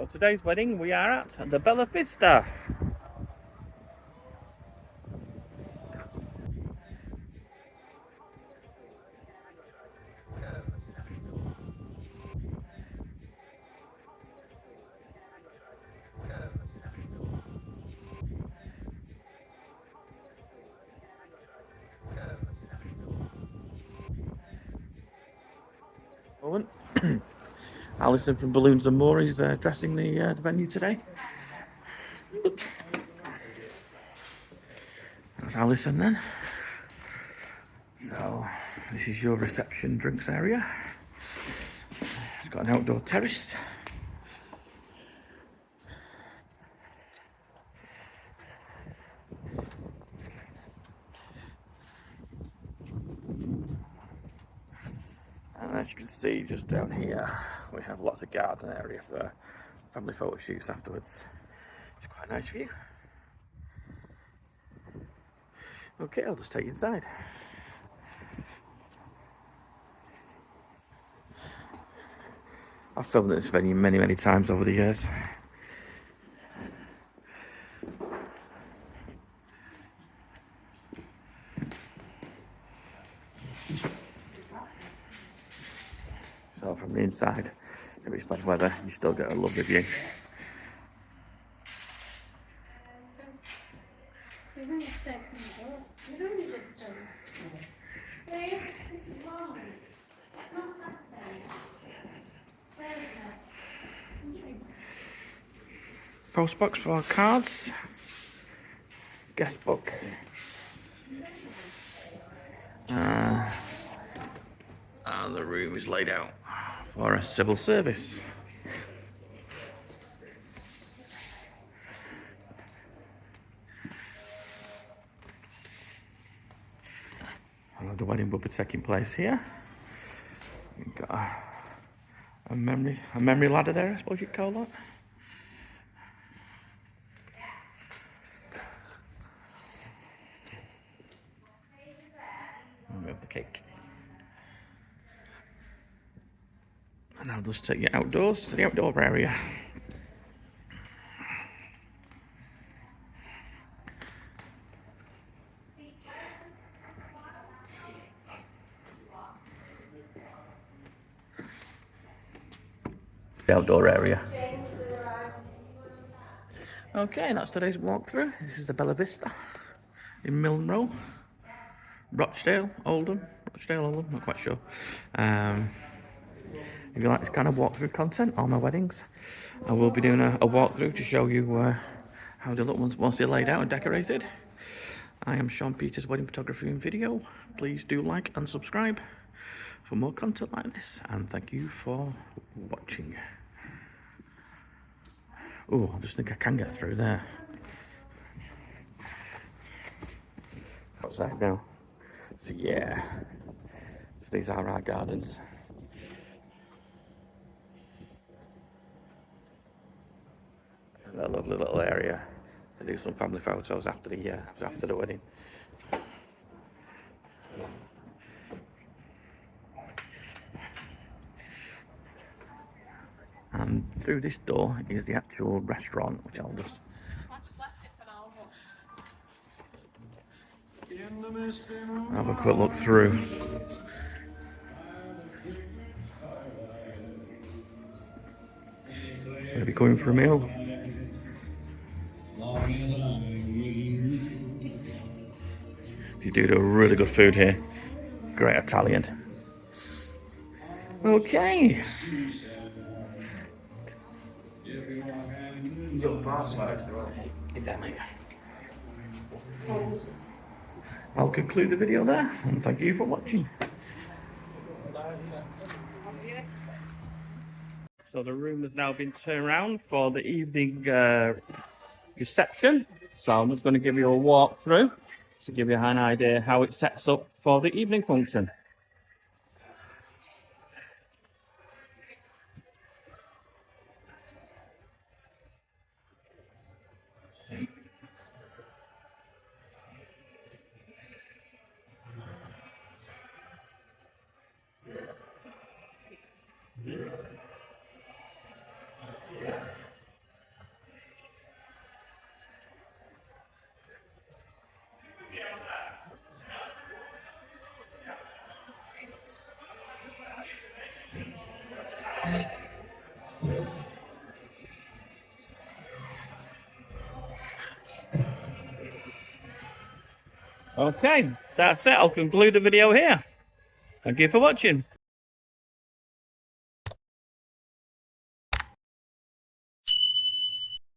So today's wedding we are at the Bellavista. Moment. Alison from Balloons and More is dressing the venue today. That's Alison then. So this is your reception drinks area. It's got an outdoor terrace. And as you can see just down here we have lots of garden area for family photo shoots afterwards. It's quite a nice view. Okay, I'll just take you inside. I've filmed this venue many times over the years. So from the inside, if it's bad weather, you still get a lovely view. Post box for cards, guest book, and the room is laid out for a civil service. The wedding will be taking place here. We've got a memory ladder there, I suppose you'd call that. And we have the cake. And I'll just take you outdoors to the outdoor area. Outdoor area. Okay, that's today's walkthrough. This is the Bellavista in Milnrow, Rochdale, Oldham, not quite sure. If you like this kind of walkthrough content on my weddings, I will be doing a walkthrough to show you how they look once they're laid out and decorated. I am Sean Peters, wedding photography and video. Please do like and subscribe for more content like this, and thank you for watching. Oh, I just think I can get through there. What's that now? So yeah, so these are our gardens. And a lovely little area to do some family photos after the wedding. And through this door is the actual restaurant, which I'll just... I just left it for now. Have a quick look through. So if you're going for a meal, you do really good food here. Great Italian. Okay. I'll conclude the video there, and thank you for watching. So the room has now been turned around for the evening reception. So I'm just going to give you a walkthrough to give you an idea how it sets up for the evening function. Okay, that's it. I'll conclude the video here. Thank you for watching.